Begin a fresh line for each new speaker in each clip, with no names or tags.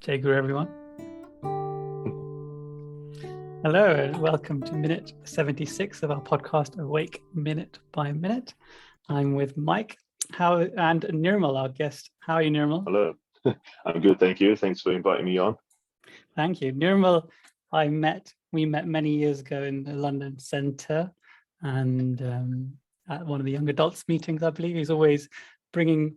Jai Guru, everyone. Hello, and welcome to minute 76 of our podcast, Awake Minute by Minute. I'm with Mike and Nirmal, our guest. How are you, Nirmal?
Hello. I'm good, thank you. Thanks for inviting me on.
Thank you. Nirmal, we met many years ago in the London Centre, and at one of the young adults meetings, I believe. He's always bringing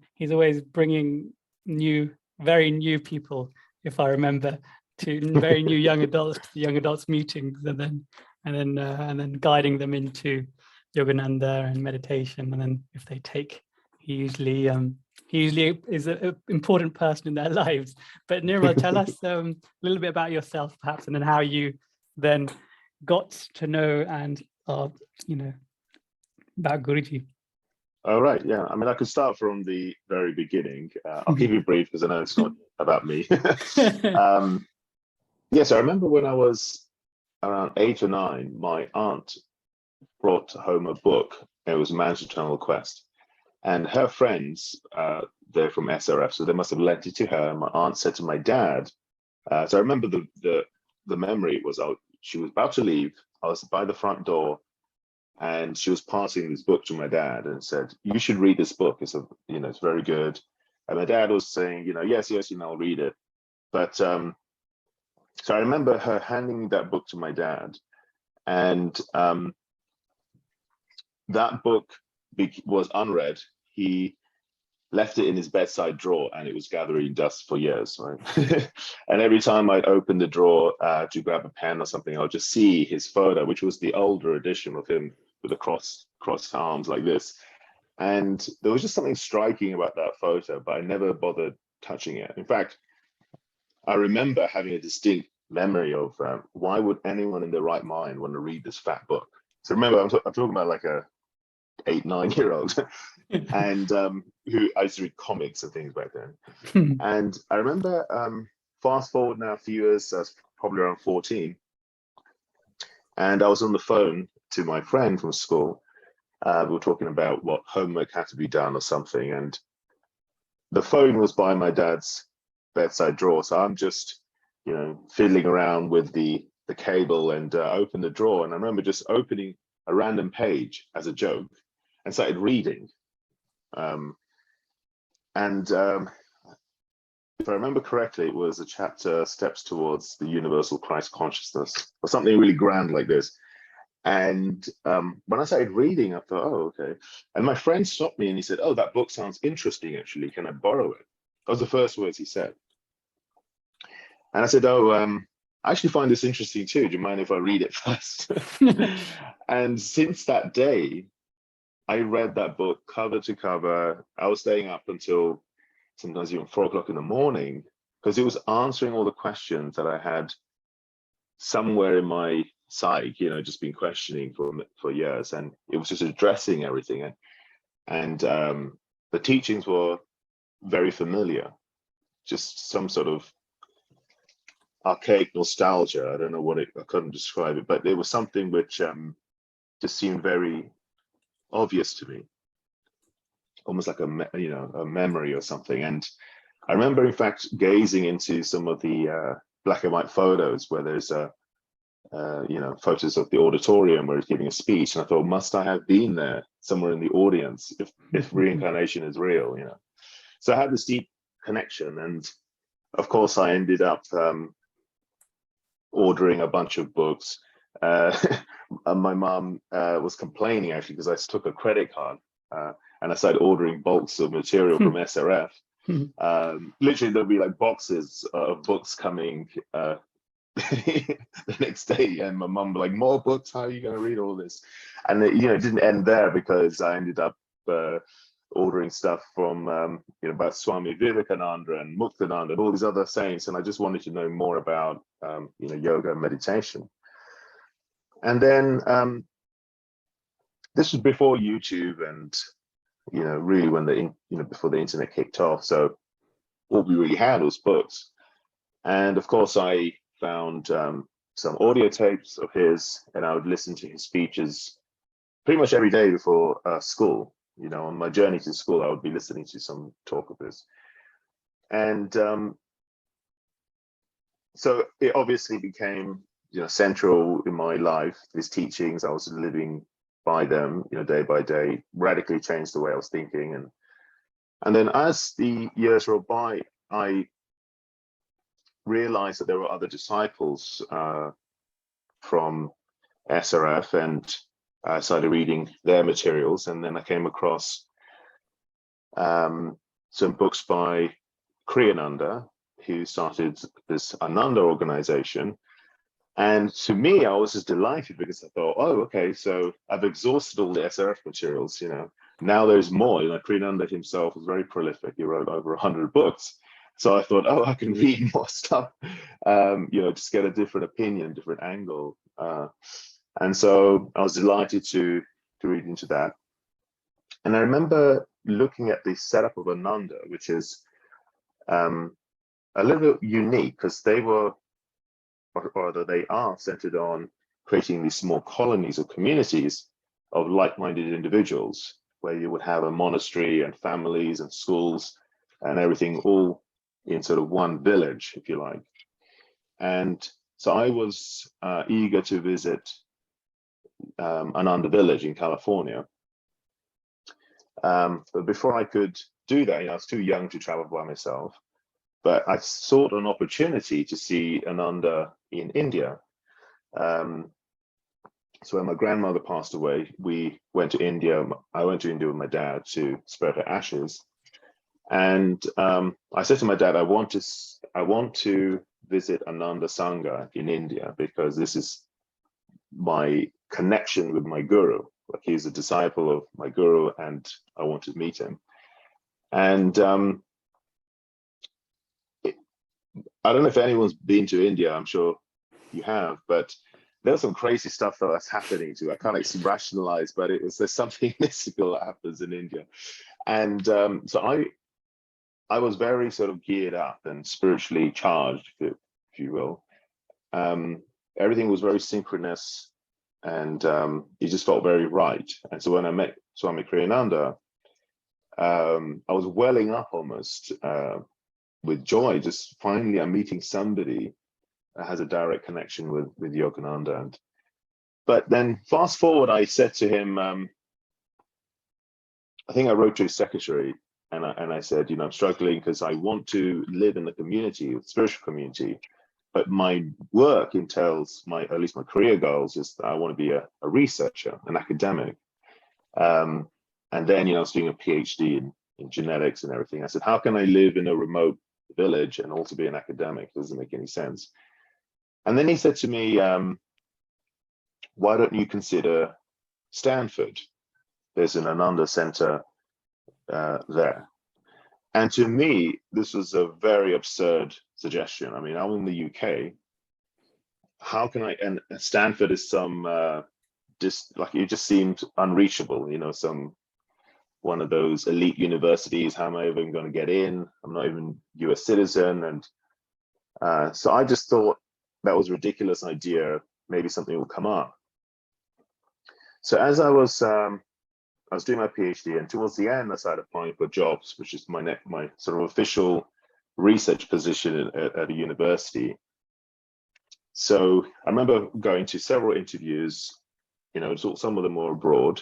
very new people, if I remember, to very new young adults to the young adults meetings, and then guiding them into Yogananda and meditation. And then if they take, he usually is an important person in their lives. But Nirmal, tell us a little bit about yourself, perhaps, and then how you then got to know and about Guruji.
All right, yeah. I mean, I could start from the very beginning. I'll keep it brief because I know it's not about me. Yes, I remember when I was around 8 or 9, my aunt brought home a book. It was Man's Eternal Quest. And her friends, they're from SRF, so they must have lent it to her. And my aunt said to my dad, so I remember the memory was she was about to leave. I was by the front door, and she was passing this book to my dad and said, "You should read this book. It's it's very good." And my dad was saying, yes, I'll read it. But so I remember her handing that book to my dad, and that book was unread. He left it in his bedside drawer, and it was gathering dust for years, right? And every time I'd open the drawer to grab a pen or something, I'll just see his photo, which was the older edition of him with the crossed arms like this. And there was just something striking about that photo, but I never bothered touching it. In fact, I remember having a distinct memory of why would anyone in their right mind want to read this fat book? So remember, I'm talking about like a 8-9-year-old and who I used to read comics and things back then. And I remember fast forward now a few years, I was probably around 14, and I was on the phone to my friend from school. We were talking about what homework had to be done or something, and the phone was by my dad's bedside drawer, so I'm just fiddling around with the cable and opened the drawer, and I remember just opening a random page as a joke and started reading. If I remember correctly, it was a chapter, Steps Towards the Universal Christ Consciousness, or something really grand like this. And when I started reading, I thought, oh, okay. And my friend stopped me and he said, "Oh, that book sounds interesting, actually. Can I borrow it?" That was the first words he said. And I said, "Oh, I actually find this interesting too. Do you mind if I read it first?" And since that day, I read that book cover to cover. I was staying up until sometimes even 4 o'clock in the morning because it was answering all the questions that I had somewhere in my psyche, just been questioning for years, and it was just addressing everything. And the teachings were very familiar, just some sort of archaic nostalgia. I don't know I couldn't describe it, but it was something which just seemed very obvious to me, almost like a memory or something. And I remember, in fact, gazing into some of the black and white photos where there's photos of the auditorium where he's giving a speech, and I thought, must I have been there somewhere in the audience if reincarnation is real? So I had this deep connection, and of course I ended up ordering a bunch of books. And my mom was complaining actually because I took a credit card and I started ordering bulks of material from SRF. Literally, there'll be like boxes of books coming the next day, and my mum was like, "More books? How are you going to read all this?" And it didn't end there, because I ended up ordering stuff from about Swami Vivekananda and Muktananda and all these other saints, and I just wanted to know more about yoga and meditation. And then this was before YouTube and really when before the internet kicked off. So all we really had was books, and of course I found some audio tapes of his, and I would listen to his speeches pretty much every day before school. On my journey to school, I would be listening to some talk of his. And so it obviously became, central in my life. His teachings, I was living by them, day by day, radically changed the way I was thinking. And then as the years rolled by, I realized that there were other disciples from SRF, and I started reading their materials. And then I came across some books by Kriyananda, who started this Ananda organization. And to me, I was just delighted, because I thought, oh, okay, so I've exhausted all the SRF materials, now there's more. Kriyananda himself was very prolific. He wrote over 100 books. So I thought, oh, I can read more stuff, just get a different opinion, different angle. And so I was delighted to read into that. And I remember looking at the setup of Ananda, which is a little bit unique, because they were, or rather they are, centered on creating these small colonies or communities of like-minded individuals, where you would have a monastery and families and schools and everything all in sort of one village, if you like. And so I was eager to visit Ananda Village in California. But before I could do that, I was too young to travel by myself. But I sought an opportunity to see Ananda in India. So when my grandmother passed away, we went to India. I went to India with my dad to spread her ashes. And I said to my dad, I want to visit Ananda Sangha in India, because this is my connection with my guru. Like, he's a disciple of my guru, and I want to meet him. And I don't know if anyone's been to India. I'm sure you have, but there's some crazy stuff that's happening too. I can't rationalize, but there's something mystical that happens in India. And so I was very sort of geared up and spiritually charged, if you will. Everything was very synchronous, and it just felt very right. And so when I met Swami Kriyananda, I was welling up almost with joy. Just finally, I'm meeting somebody that has a direct connection with Yogananda. But then fast forward, I said to him, I think I wrote to his secretary, and I said, I'm struggling because I want to live in the community, the spiritual community, but my work entails at least my career goals is that I want to be a researcher, an academic. And then, I was doing a PhD in genetics and everything. I said, how can I live in a remote village and also be an academic? It doesn't make any sense. And then he said to me, why don't you consider Stanford? There's an Ananda Center there. And to me, this was a very absurd suggestion. I mean, I'm in the UK. How can I? And Stanford is it just seemed unreachable. One of those elite universities. How am I even going to get in? I'm not even US citizen. And so I just thought that was a ridiculous idea. Maybe something will come up. So as I was doing my PhD, and towards the end, I started applying for jobs, which is my sort of official research position at a university. So I remember going to several interviews. Some of them were abroad.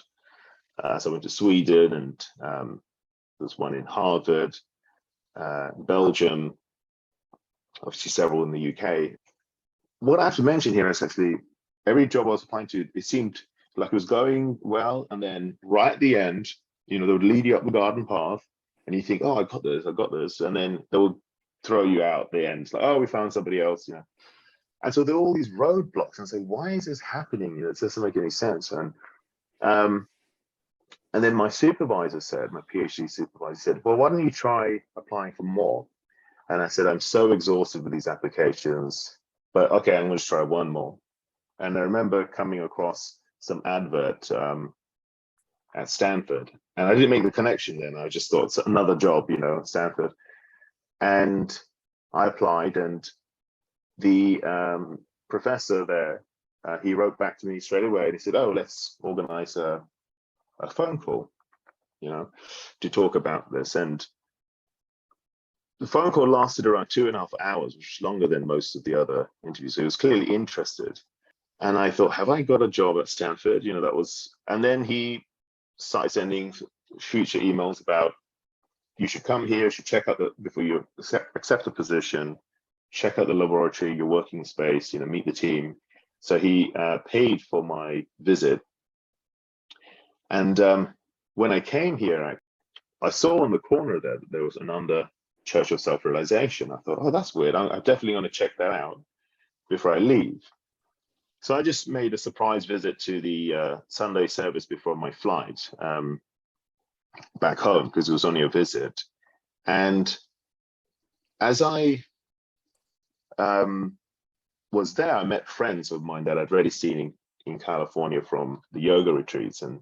So I went to Sweden, and there's one in Harvard, Belgium, obviously several in the UK. What I have to mention here is actually every job I was applying to, it seemed like it was going well, and then right at the end, they would lead you up the garden path, and you think, oh, I got this, and then they would throw you out at the end. It's like, oh, we found somebody else, And so there are all these roadblocks, and I say, why is this happening? It doesn't make any sense. And then my supervisor said, my PhD supervisor said, well, why don't you try applying for more? And I said, I'm so exhausted with these applications, but okay, I'm going to try one more. And I remember coming across some advert at Stanford, and I didn't make the connection then. I just thought it's another job, at Stanford. And I applied, and the professor there, he wrote back to me straight away, and he said, oh, let's organize a phone call, to talk about this. And the phone call lasted around 2.5 hours, which is longer than most of the other interviews. So he was clearly interested. And I thought, have I got a job at Stanford? You know, that was, and then he started sending future emails about, you should come here, you should check out before you accept the position, check out the laboratory, your working space, you know, meet the team. So he paid for my visit. And when I came here, I saw on the corner there was Ananda Church of Self-Realization. I thought, oh, that's weird. I'm definitely going to check that out before I leave. So I just made a surprise visit to the Sunday service before my flight back home, because it was only a visit. And as I was there, I met friends of mine that I'd already seen in California from the yoga retreats. And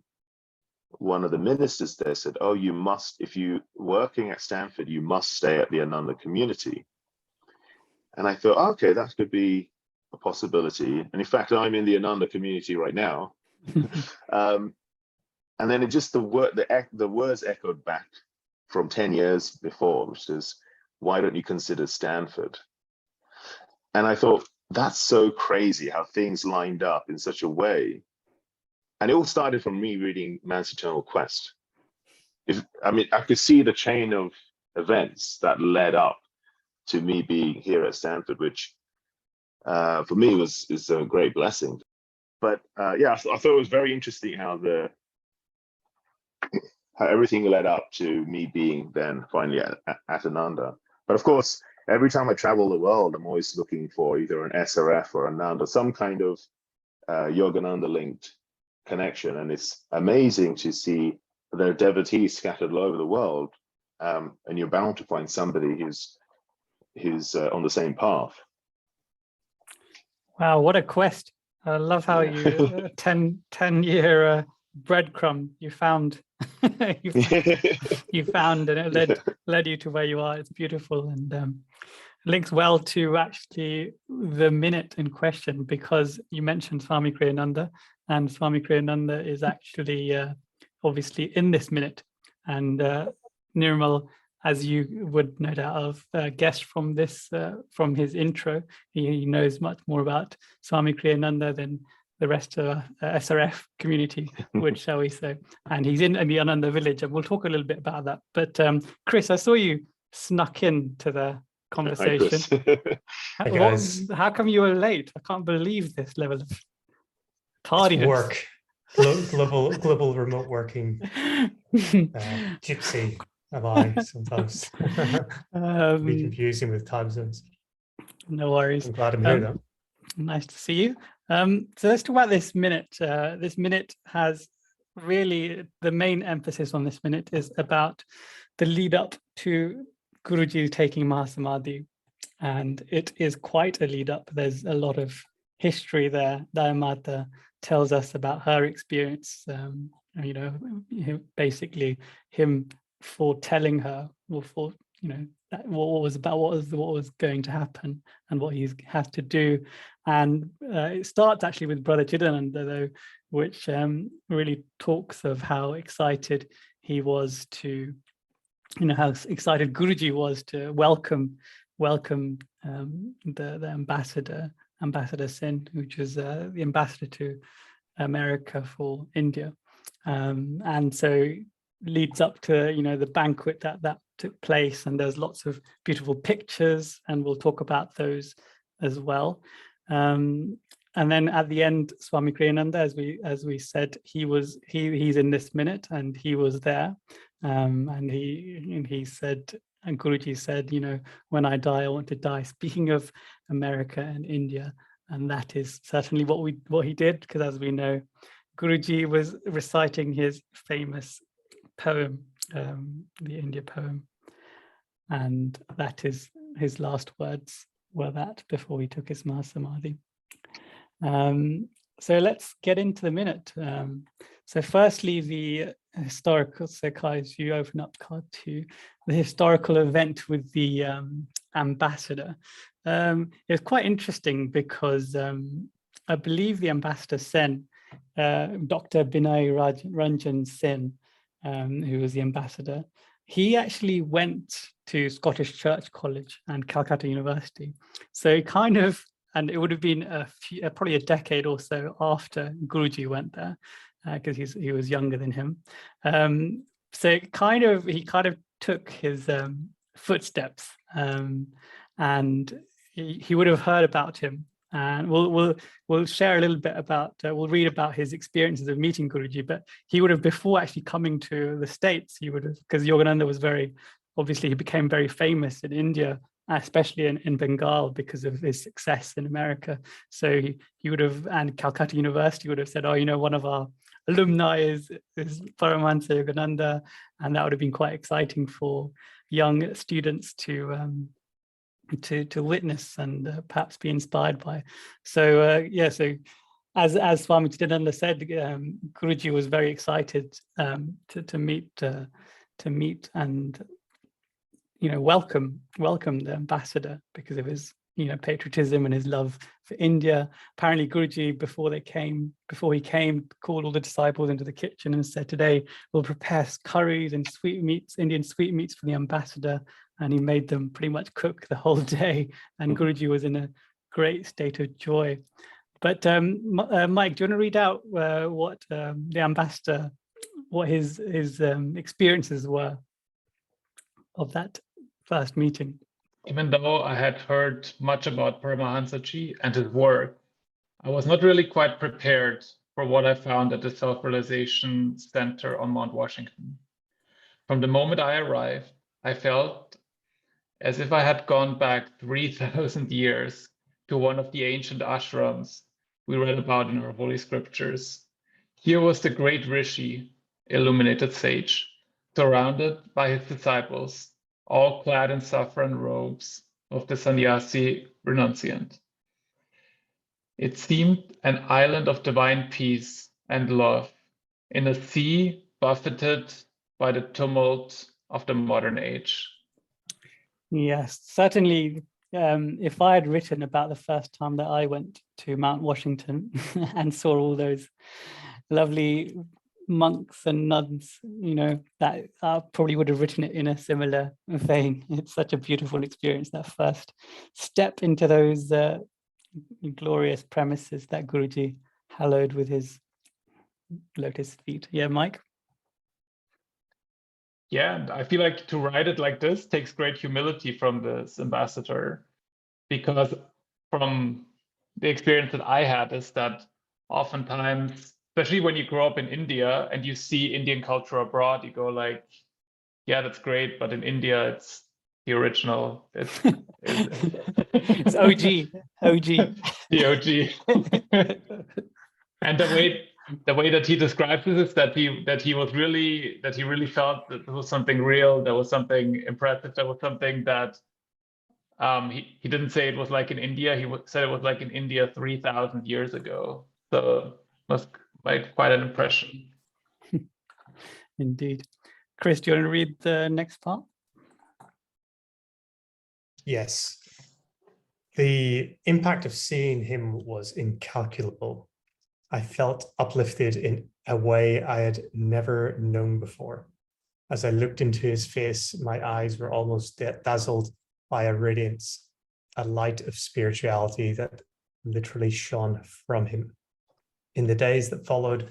one of the ministers there said, oh, you must, if you're working at Stanford, you must stay at the Ananda community. And I thought, oh, okay, that could be a possibility. And in fact, I'm in the Ananda community right now. And then it just, the words echoed back from 10 years before, which is, why don't you consider Stanford? And I thought, that's so crazy how things lined up in such a way. And it all started from me reading Man's Eternal Quest. I could see the chain of events that led up to me being here at Stanford, which for me is a great blessing. But yeah, I thought it was very interesting how everything led up to me being then finally at Ananda. But of course, every time I travel the world, I'm always looking for either an SRF or Ananda, some kind of Yogananda linked connection. And it's amazing to see there are devotees scattered all over the world, and you're bound to find somebody who's on the same path.
Wow, what a quest. I love how you 10-year breadcrumb you found. you found, and it led you to where you are. It's beautiful, and links well to actually the minute in question, because you mentioned Swami Kriyananda, and Swami Kriyananda is actually obviously in this minute. And Nirmal, as you would no doubt have guessed from this, from his intro, he knows much more about Swami Kriyananda than the rest of SRF community would, shall we say. And he's in the Ananda village, and we'll talk a little bit about that. But Chris, I saw you snuck into the conversation.
Hi, guys.
How come you were late? I can't believe this level of tardiness.
Work, global remote working, gypsy am I sometimes. Be confusing with time zones.
No worries.
I'm glad I'm here though.
Nice to see you. So let's talk about this minute. This minute has really, the main emphasis on this minute is about the lead up to Guruji taking Mahasamadhi. And it is quite a lead up. There's a lot of history there. Daya Mata tells us about her experience, you know, basically him foretelling her, or for, you know, what was going to happen and what he has to do. And it starts actually with Brother Chidananda, though, which really talks of how excited he was to, you know, how excited Guruji was to welcome the Ambassador Sen, which was the ambassador to America for India, and so leads up to, you know, the banquet that took place, and there's lots of beautiful pictures, and we'll talk about those as well. And then at the end, Swami Kriyananda, as we said, he's in this minute, and he was there, and he said, and Guruji said, you know, when I die, I want to die speaking of America and India. And that is certainly what he did, because as we know, Guruji was reciting his famous poem, the India poem, and that is his last words were that before he took his Mahasamadhi. So let's get into the minute. So firstly, the historical, so Kai, as you open up to the historical event with the ambassador. It's quite interesting because I believe the Ambassador Sen, Dr. Binay Ranjan Sen, who was the ambassador, he actually went to Scottish Church College and Calcutta University. So kind of, and it would have been probably a decade or so after Guruji went there, because he was younger than him. So he kind of took his footsteps, and he would have heard about him. And we'll share a little bit about, we'll read about his experiences of meeting Guruji, but he would have, before actually coming to the States, he would have, because Yogananda was obviously he became very famous in India, especially in Bengal, because of his success in America. So he would have, and Calcutta University would have said, oh, one of our alumni is Paramahansa Yogananda, and that would have been quite exciting for young students to witness and perhaps be inspired by. So so as Swami Kriyananda said, Guruji was very excited to meet and welcome the ambassador because of his patriotism and his love for India. Apparently Guruji, before he came, called all the disciples into the kitchen and said, today we'll prepare curries and sweetmeats, Indian sweetmeats for the ambassador. And he made them pretty much cook the whole day. And Guruji was in a great state of joy. But Mike, do you want to read out what the ambassador, what his experiences were of that first meeting?
Even though I had heard much about Paramahansaji and his work, I was not really quite prepared for what I found at the Self-Realization Center on Mount Washington. From the moment I arrived, I felt as if I had gone back 3,000 years to one of the ancient ashrams we read about in our holy scriptures. Here was the great Rishi, illuminated sage, surrounded by his disciples, all clad in saffron robes of the sannyasi renunciant. It seemed an island of divine peace and love in a sea buffeted by the tumult of the modern age.
Yes, certainly. If I had written about the first time that I went to Mount Washington and saw all those lovely monks and nuns, that I probably would have written it in a similar vein. It's such a beautiful experience, that first step into those glorious premises that Guruji hallowed with his lotus feet. Yeah, Mike?
Yeah, I feel like to write it like this takes great humility from this ambassador, because from the experience that I had is that oftentimes, especially when you grow up in India and you see Indian culture abroad, you go like, yeah, that's great, but in India, it's the original. It's
OG.
The OG. And the way that he describes it is that he really felt that there was something real, there was something impressive, there was something that he didn't say it was like in India, he said it was like in India 3,000 years ago. So it must make quite an impression.
Indeed. Chris, do you want to read the next part?
Yes. The impact of seeing him was incalculable. I felt uplifted in a way I had never known before. As I looked into his face, my eyes were almost dazzled by a radiance, a light of spirituality that literally shone from him. In the days that followed,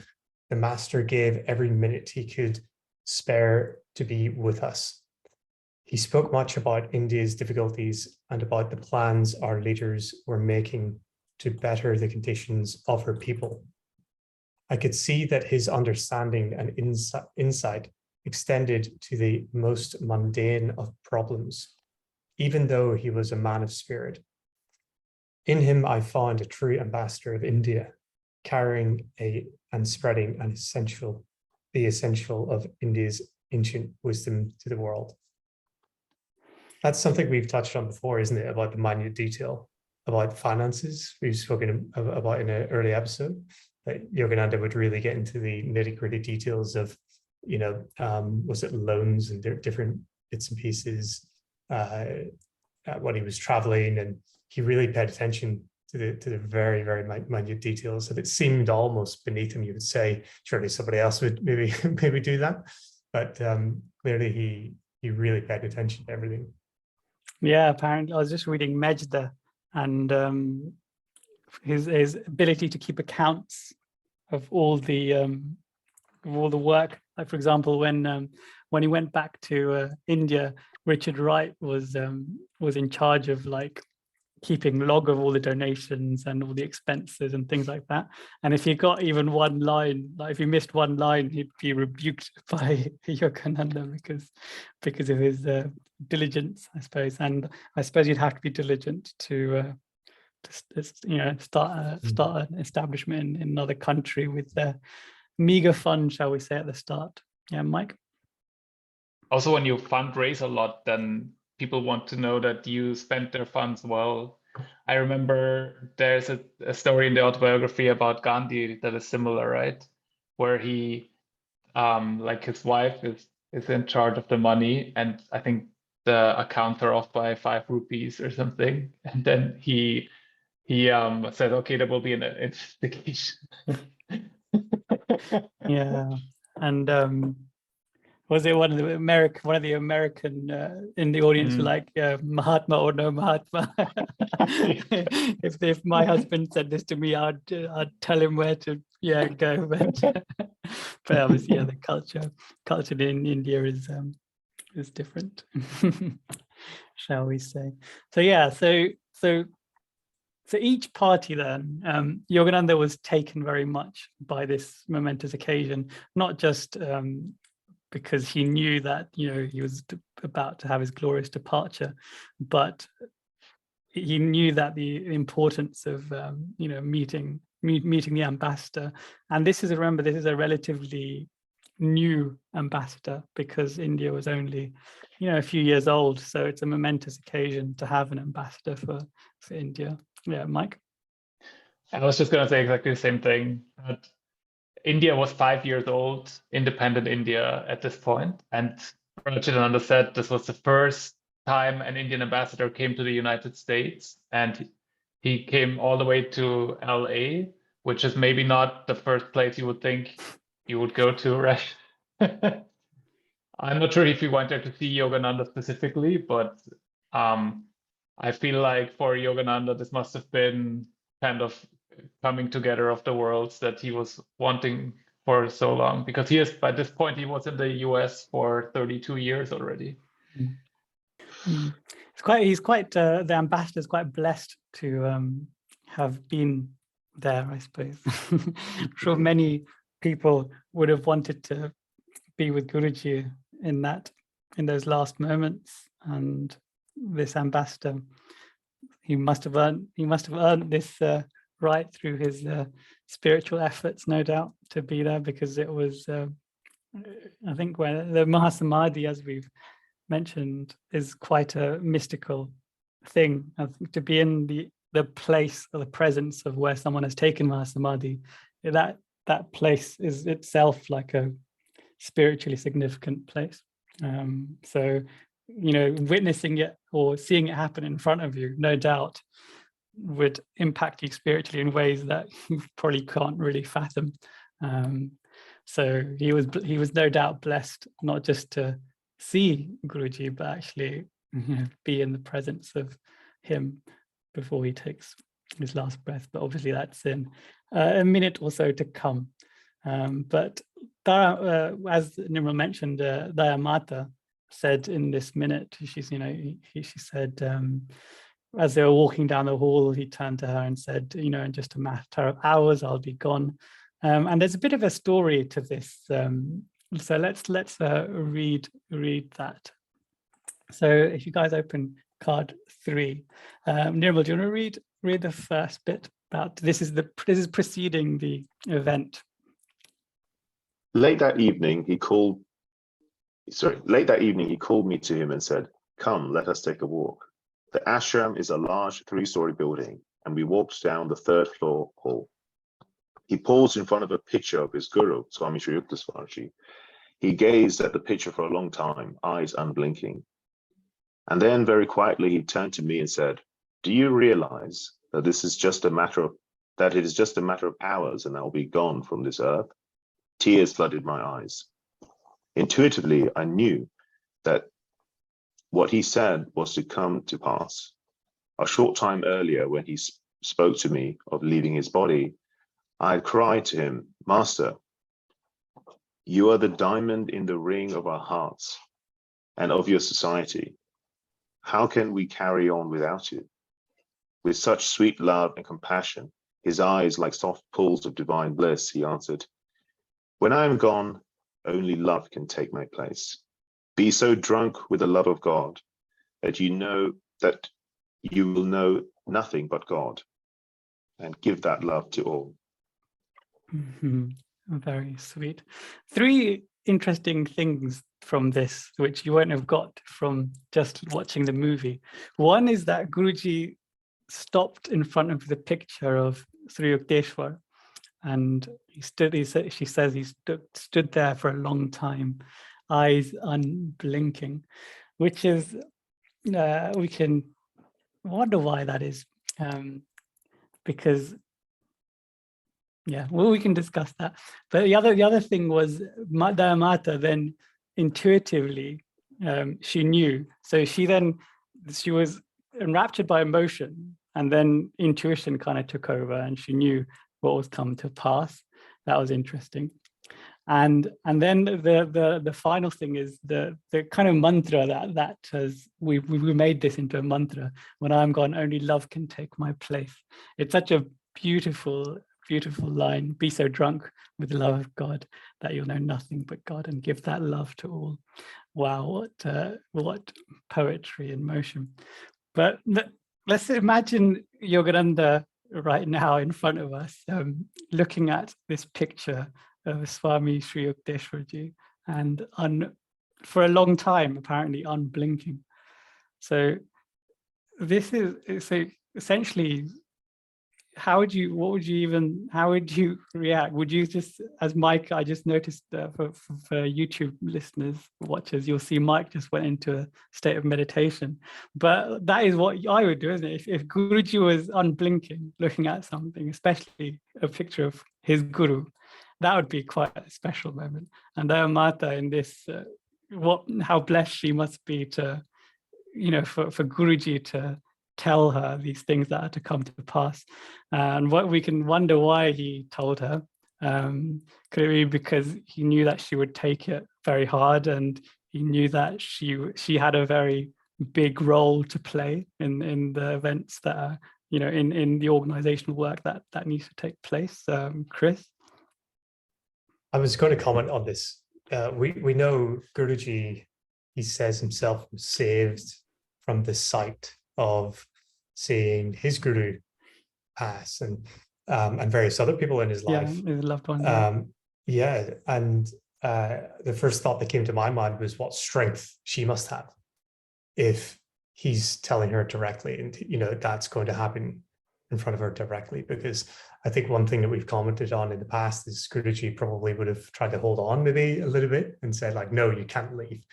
the master gave every minute he could spare to be with us. He spoke much about India's difficulties and about the plans our leaders were making to better the conditions of her people. I could see that his understanding and insight extended to the most mundane of problems, even though he was a man of spirit. In him, I found a true ambassador of India, carrying and spreading the essential of India's ancient wisdom to the world. That's something we've touched on before, isn't it? About the minute detail, about finances. We've spoken about in an early episode that Yogananda would really get into the nitty-gritty details of, was it loans and different bits and pieces when he was traveling, and he really paid attention to the very, very minute details. And it seemed almost beneath him. You would say, surely somebody else would maybe do that, but clearly he really paid attention to everything.
Yeah, apparently I was just reading Mejda, and his ability to keep accounts of all the work. Like, for example, when he went back to India, Richard Wright was in charge of like keeping log of all the donations and all the expenses and things like that. And if he got even one line, like if he missed one line, he'd be rebuked by Yogananda because of his diligence, I suppose. And I suppose you'd have to be diligent to start an establishment in another country with meager funds, shall we say, at the start. Yeah, Mike?
Also, when you fundraise a lot, then people want to know that you spent their funds well. I remember there's a story in the autobiography about Gandhi that is similar, right? Where he, like his wife is in charge of the money, and I think the accounts are off by 5 rupees or something. And then he said, okay, there will be an investigation.
Yeah, and was it one of the American in the audience were like Mahatma or no Mahatma? if my husband said this to me, I'd tell him where to go. But obviously, yeah, the culture in India is different, shall we say? So yeah, so each party then, Yogananda was taken very much by this momentous occasion, not just because he knew that he was about to have his glorious departure, but he knew that the importance of meeting the ambassador. And this is a relatively new ambassador, because India was only a few years old, so it's a momentous occasion to have an ambassador for India. Yeah, Mike?
I was just going to say exactly the same thing. India was 5 years old, independent India at this point. And Prachidananda said this was the first time an Indian ambassador came to the United States. And he came all the way to LA, which is maybe not the first place you would think you would go to, right? I'm not sure if he went there to see Yogananda specifically, but I feel like for Yogananda, this must have been kind of coming together of the worlds that he was wanting for so long, because by this point he was in the US for 32 years already.
The ambassador is quite blessed to have been there, I suppose. I'm sure many people would have wanted to be with Guruji in those last moments, and this ambassador, he must have earned this right through his spiritual efforts, no doubt, to be there, because it was I think when the Mahasamadhi, as we've mentioned, is quite a mystical thing. To be in the place or the presence of where someone has taken Mahasamadhi, that place is itself like a spiritually significant place. So witnessing it or seeing it happen in front of you, no doubt, would impact you spiritually in ways that you probably can't really fathom. So he was no doubt blessed not just to see Guruji, but actually be in the presence of him before he takes his last breath. But obviously that's in a minute or so to come. But as Nirmal mentioned, Daya Mata said in this minute, she said, as they were walking down the hall, he turned to her and said, in just a matter of hours, I'll be gone. And there's a bit of a story to this. So let's read that. So if you guys open card 3, Nirmal, do you want to read the first bit about this is preceding the event?
Late that evening, he called me to him and said, "Come, let us take a walk." The ashram is a large 3-story building, and we walked down the 3rd floor hall. He paused in front of a picture of his guru, Swami Kriyananda. He gazed at the picture for a long time, eyes unblinking. And then very quietly, he turned to me and said, "Do you realize that it is just a matter of hours and I'll be gone from this earth?" Tears flooded my eyes. Intuitively, I knew that What he said was to come to pass. A short time earlier, when he spoke to me of leaving his body, I had cried to him, Master, you are the diamond in the ring of our hearts and of your society. How can we carry on without you? With such sweet love and compassion, his eyes like soft pools of divine bliss, he answered, when I am gone, only love can take my place. Be so drunk with the love of God that you know that you will know nothing but God, and give that love to all.
Mm-hmm. Very sweet. 3 interesting things from this, which you won't have got from just watching the movie. One is that Guruji stopped in front of the picture of Sri Yukteswar, and she says he stood there for a long time, eyes unblinking, which is, we can wonder why that is, because, yeah, well, we can discuss that. But the other thing was Daya Mata then intuitively, she knew. So she was enraptured by emotion, and then intuition kind of took over, and she knew what was come to pass. That was interesting. And then the final thing is the kind of mantra that has we made this into a mantra. When I'm gone, only love can take my place. It's such a beautiful line. Be so drunk with the love of God that you'll know nothing but God, and give that love to all. Wow, what poetry in motion. But let's imagine Yogananda right now in front of us, looking at this picture of Swami Sri Yukteswarji, and for a long time apparently unblinking. So this is essentially, how would you react? Would you just, as Mike, I just noticed for YouTube listeners, watchers, you'll see Mike just went into a state of meditation. But that is what I would do, isn't it? If Guruji was unblinking, looking at something, especially a picture of his Guru, that would be quite a special moment. And Daya Mata in this, how blessed she must be to, for Guruji to tell her these things that are to come to pass. And what we can wonder why he told her. Could it be because he knew that she would take it very hard, and he knew that she had a very big role to play in the events that are, in the organizational work that needs to take place? Chris?
I was going to comment on this. We know Guruji, he says himself, was saved from the sight of seeing his Guru pass, and various other people in his life.
Yeah, his loved one.
And the first thought that came to my mind was what strength she must have if he's telling her directly, and that's going to happen in front of her directly. Because I think one thing that we've commented on in the past is Guruji probably would have tried to hold on maybe a little bit and said, like, no, you can't leave.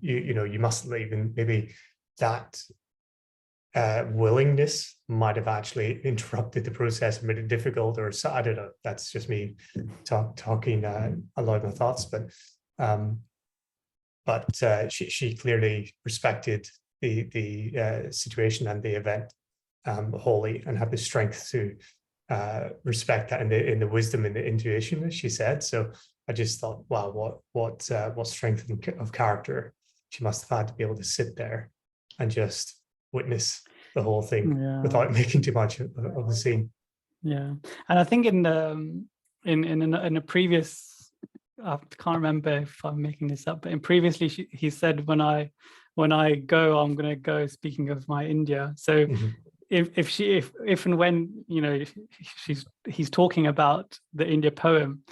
You mustn't leave. And maybe that willingness might have actually interrupted the process and made it difficult, or so, I don't know. That's just me talking aloud my thoughts. But she clearly respected the situation and the event wholly, and had the strength to respect that in the wisdom and the intuition, as she said. So I just thought, wow, what strength of character she must have had to be able to sit there and just witness the whole thing without making too much of the scene.
Yeah, and I think in a previous, I can't remember if I'm making this up, but previously he said, when I go, I'm going to go, speaking of my India. So if and when he's talking about the India poem,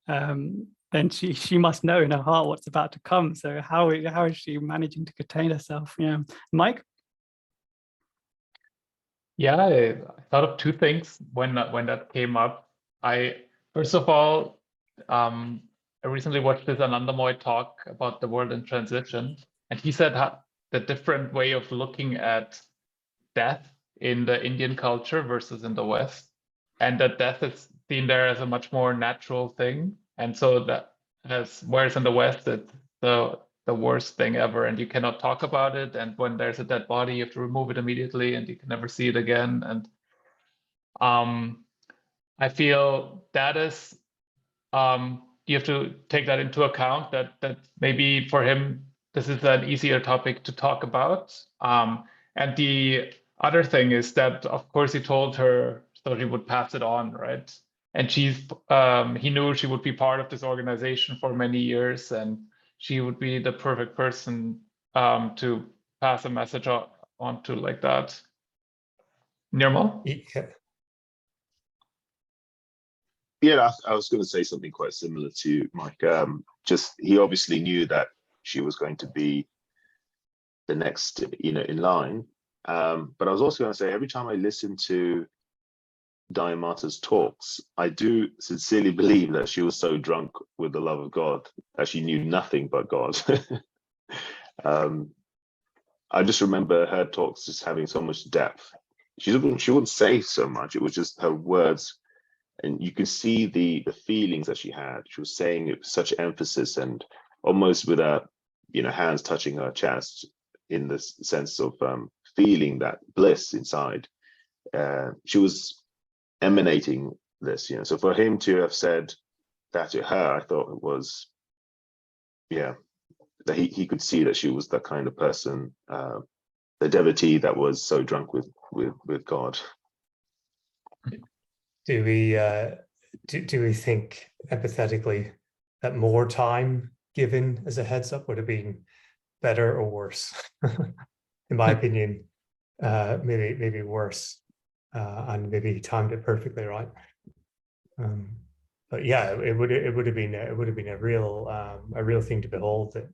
then she must know in her heart what's about to come. So how is she managing to contain herself? Yeah, Mike.
Yeah, I thought of 2 things when that came up. First of all, I recently watched this Ananda talk about the world in transition, and he said the different way of looking at death in the Indian culture versus in the West, and that death is seen there as a much more natural thing. And so whereas in the West, it's the the worst thing ever, and you cannot talk about it. And when there's a dead body, you have to remove it immediately, and you can never see it again. And I feel that is, you have to take that into account, that maybe for him, this is an easier topic to talk about. And the other thing is that, of course, he told her so he would pass it on, right? And he knew she would be part of this organization for many years, and she would be the perfect person to pass a message on to like that. Nirmal?
Yeah, I was going to say something quite similar to Mike. Just he obviously knew that she was going to be the next, in line. But I was also going to say, every time I listen to Daya Mata's talks, I do sincerely believe that she was so drunk with the love of God that she knew nothing but God. I just remember her talks just having so much depth. She wouldn't say so much. It was just her words. And you can see the feelings that she had. She was saying it with such emphasis and almost without, hands touching her chest, in the sense of feeling that bliss inside. She was emanating this, So for him to have said that to her, I thought it was, that he could see that she was that kind of person, the devotee that was so drunk with God.
Do we think empathetically that more time given as a heads up would have been better or worse? In my opinion, maybe worse, and maybe timed it perfectly right. But yeah, it would have been a real thing to behold. That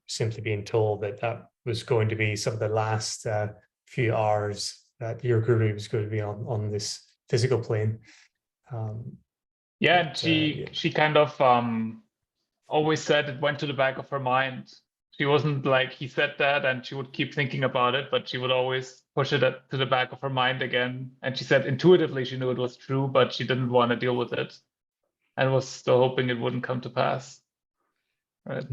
simply being told that was going to be some of the last few hours that your guru was going to be on this physical plane.
And she kind of always said it went to the back of her mind. She wasn't like, he said that and she would keep thinking about it, but she would always push it to the back of her mind again. And she said intuitively she knew it was true, but she didn't want to deal with it and was still hoping it wouldn't come to pass. Right.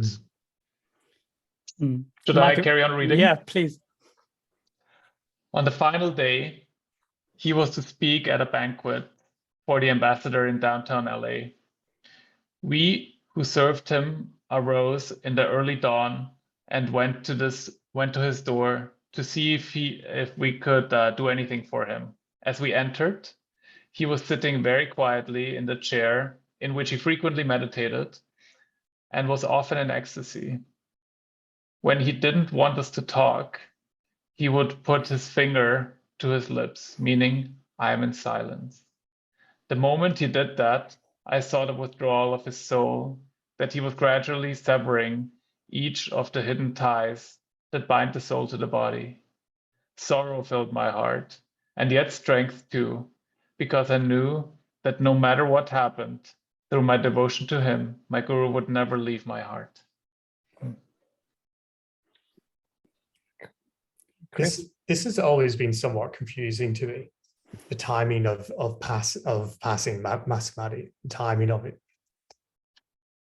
Should I carry on reading?
Yeah, please.
On the final day, he was to speak at a banquet for the ambassador in downtown LA. We who served him arose in the early dawn and went to his door to see if we could do anything for him. As we entered, he was sitting very quietly in the chair in which he frequently meditated and was often in ecstasy. When he didn't want us to talk, he would put his finger to his lips, meaning, I am in silence. The moment he did that, I saw the withdrawal of his soul, that he was gradually severing each of the hidden ties that bind the soul to the body. Sorrow filled my heart, and yet strength too, because I knew that no matter what happened, through my devotion to him, my guru would never leave my heart.
This has always been somewhat confusing to me, the timing of passing Mahasamadhi, the timing of it,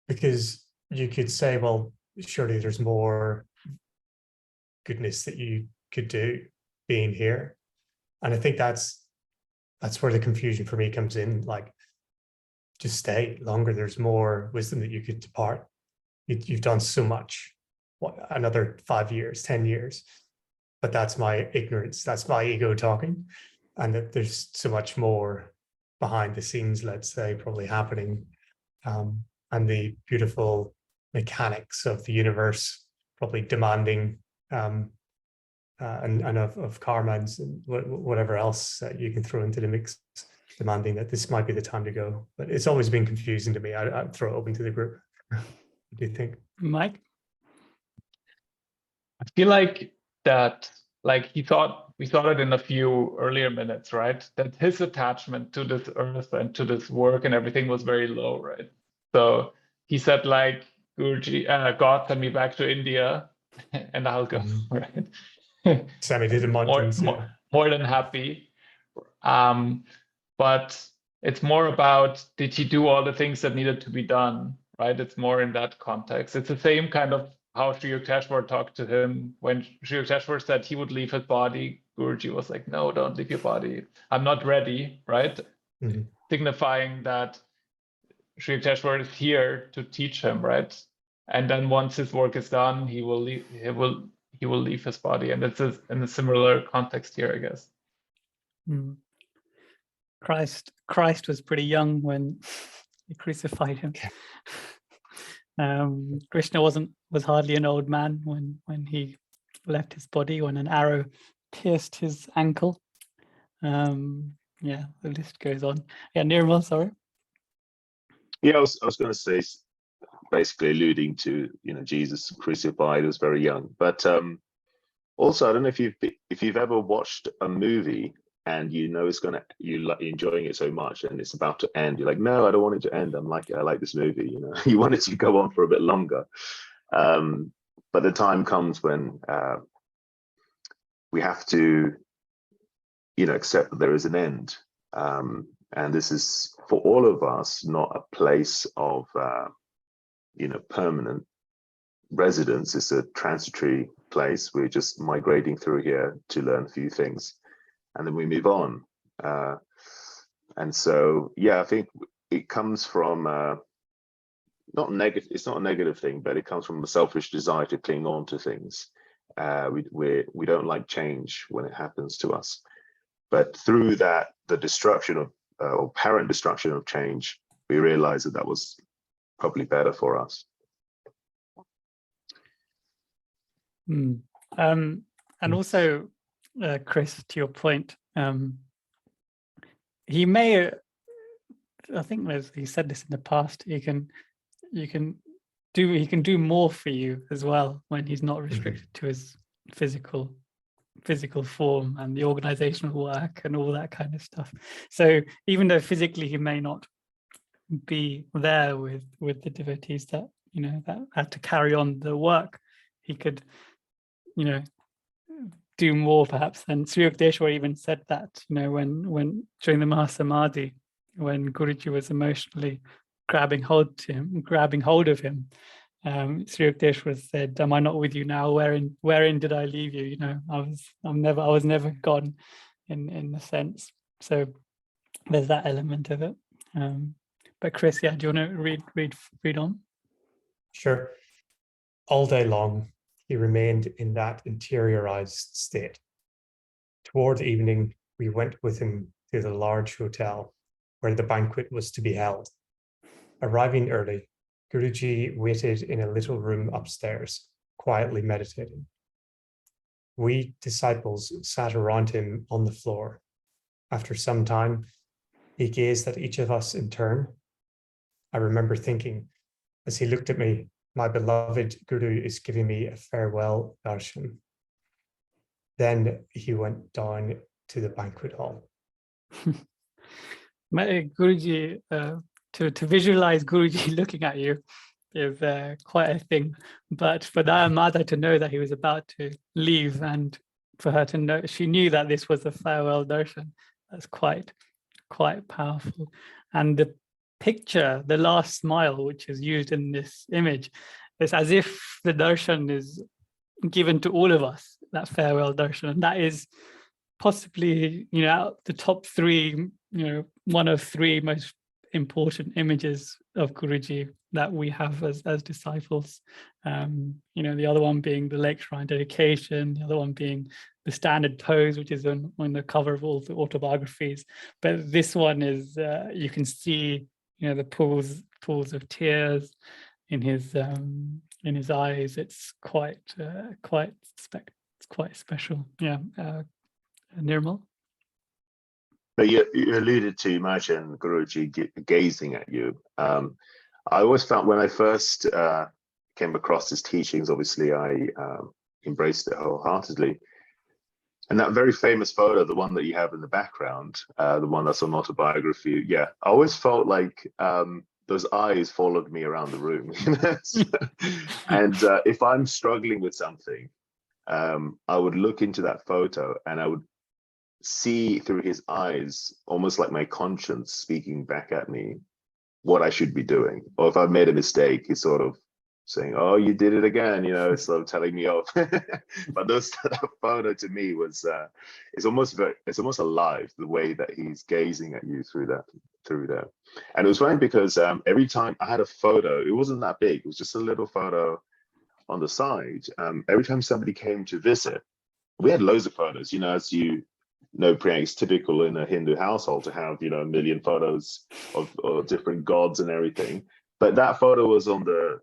because you could say, well, surely there's more goodness that you could do being here, and I think that's where the confusion for me comes in. Like, just stay longer. There's more wisdom that you could depart. You've done so much. What, another 5 years, 10 years? But that's my ignorance. That's my ego talking. And that there's so much more behind the scenes, let's say, probably happening. And the beautiful mechanics of the universe probably demanding and of karma and whatever else you can throw into the mix, demanding that this might be the time to go. But it's always been confusing to me. I'd throw it open to the group. What do you think?
Mike?
I feel like that, like we thought it in a few earlier minutes, right? That his attachment to this earth and to this work and everything was very low, right? So he said, like, Guruji, God send me back to India and I'll go, right?
Sammy did in mountains,
more than happy. But it's more about, did he do all the things that needed to be done, right? It's more in that context. It's the same kind of how Sri Yukteswar talked to him. When Sri Yukteswar said he would leave his body, Guruji was like, no, don't leave your body. I'm not ready, right?
Mhm.
Signifying that Sri Yukteswar is here to teach him, right? And then once his work is done, he will leave his body. And it's in a similar context here, I guess.
Mm. Christ was pretty young when they crucified him. Krishna was hardly an old man when he left his body, when an arrow pierced his ankle. Yeah, the list goes on. Yeah, Nirmal, sorry.
Yeah, I was going to say, basically alluding to, Jesus crucified was very young, but also I don't know if you've ever watched a movie and you're enjoying it so much and it's about to end. You're like, no, I don't want it to end. I like this movie. You want it to go on for a bit longer, but the time comes when we have to, accept that there is an end. And this is for all of us not a place of permanent residence. It's a transitory place. We're just migrating through here to learn a few things, and then we move on. And so, yeah, I think it comes from not negative. It's not a negative thing, but it comes from a selfish desire to cling on to things. We don't like change when it happens to us, but through that, the destruction of or apparent destruction of change, we realize that was probably better for us.
And also, Chris, to your point, he may, I think he said this in the past, he can do more for you as well when he's not restricted to his physical form and the organizational work and all that kind of stuff. So even though physically he may not be there with the devotees that that had to carry on the work, he could do more perhaps. And Sri Yukteswar even said that when during the Mahasamadhi, when Guruji was emotionally grabbing hold of him, Sri Yukteswar said, "Am I not with you now? Wherein did I leave you? I was never gone," in the sense. So there's that element of it. But Chris, yeah, do you want to read on?
Sure. All day long, he remained in that interiorized state. Toward evening, we went with him to the large hotel where the banquet was to be held. Arriving early, Guruji waited in a little room upstairs, quietly meditating. We disciples sat around him on the floor. After some time, he gazed at each of us in turn. I remember thinking, as he looked at me, my beloved Guru is giving me a farewell darshan. Then he went down to the banquet hall.
Guruji, to visualize Guruji looking at you is quite a thing. But for Daya Mata to know that he was about to leave, and for her to know, she knew that this was a farewell darshan. That's quite powerful. And the picture, the last smile, which is used in this image, it's as if the darshan is given to all of us, that farewell darshan. And that is possibly, the top three, one of three most important images of Guruji that we have as disciples. The other one being the Lake Shrine dedication, the other one being the standard pose, which is on the cover of all the autobiographies. But this one is, you can see, the pools of tears in his eyes. It's quite special. Yeah, Nirmal.
But you alluded to imagine Guruji gazing at you. I always felt when I first came across his teachings, obviously I embraced it wholeheartedly. And that very famous photo, the one that you have in the background, the one that's on autobiography, yeah, I always felt like those eyes followed me around the room. And if I'm struggling with something, I would look into that photo and I would see through his eyes, almost like my conscience speaking back at me, what I should be doing. Or if I've made a mistake, he sort of saying, "Oh, you did it again," you know, sort of telling me off. But that photo to me was it's almost alive, the way that he's gazing at you through there. And it was funny because every time I had a photo, it wasn't that big, it was just a little photo on the side. Every time somebody came to visit, we had loads of photos, you know, as you know, Priyank, it's typical in a Hindu household to have, you know, a million photos of different gods and everything. But that photo was on the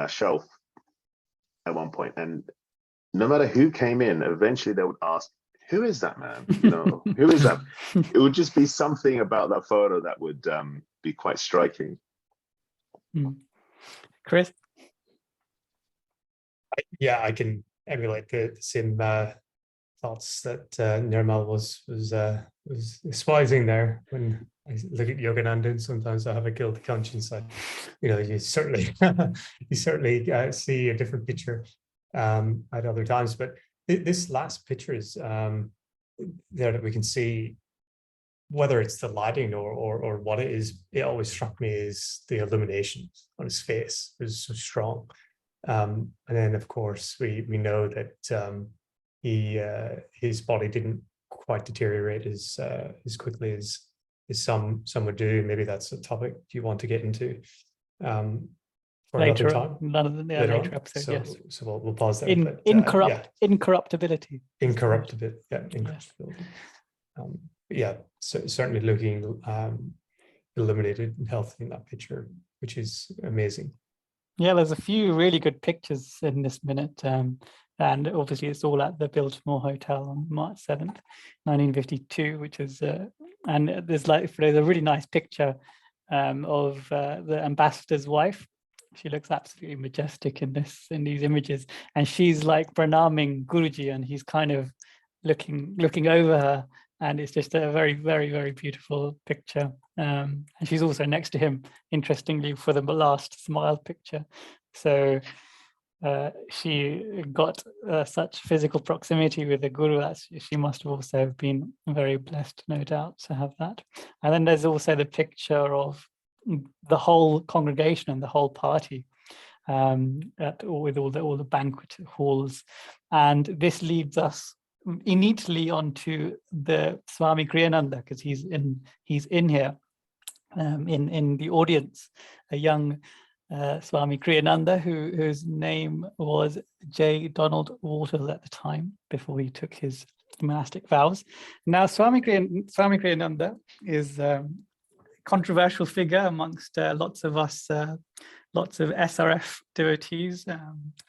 shelf at one point, and no matter who came in, eventually they would ask, "Who is that man? You know, who is that?" It would just be something about that photo that would be quite striking.
Chris?
Yeah, I can emulate the same thoughts that Nirmal was espousing there. When I look at Yogananda, and sometimes I have a guilty conscience. You certainly see a different picture at other times. But this last picture is there that we can see, whether it's the lighting or what it is. It always struck me as the illumination on his face was so strong. And then, of course, we know that his body didn't quite deteriorate as quickly as some would do. Maybe that's a topic you want to get into for
later
another time.
Later episode.
So,
yes.
So we'll pause there.
Incorruptibility.
Incorruptibility. Yeah,
incorruptibility.
Yes. So certainly looking illuminated and healthy in that picture, which is amazing.
Yeah, there's a few really good pictures in this minute. And obviously it's all at the Biltmore Hotel on March 7th, 1952, which is, and there's a really nice picture of the ambassador's wife. She looks absolutely majestic in these images. And she's like pranaming Guruji, and he's kind of looking over her. And it's just a very, very, very beautiful picture. And she's also next to him, interestingly, for the last smile picture. So she got such physical proximity with the Guru that she must have also been very blessed, no doubt, to have that. And then there's also the picture of the whole congregation and the whole party with all the banquet halls. And this leads us neatly onto the Swami Kriyananda, because he's in here in the audience, a young Swami Kriyananda whose name was J. Donald Waters at the time, before he took his monastic vows. Now Swami Kriyananda is a controversial figure amongst lots of us, lots of SRF devotees,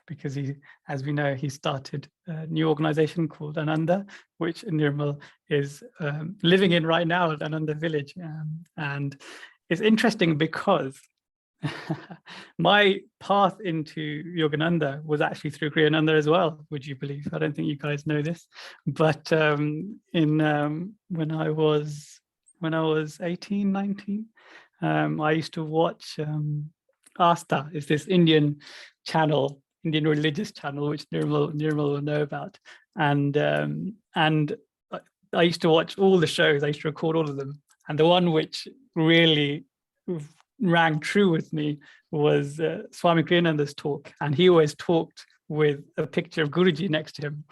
because he, as we know, he started a new organization called Ananda, which Nirmal is living in right now at Ananda village. And it's interesting because my path into Yogananda was actually through Kriyananda as well, would you believe? I don't think you guys know this, but when I was 18, 19, I used to watch Asta, is this Indian religious channel, which Nirmal will know about. And I used to watch all the shows, I used to record all of them. And the one which really rang true with me was Swami Kriyananda's talk. And he always talked with a picture of Guruji next to him.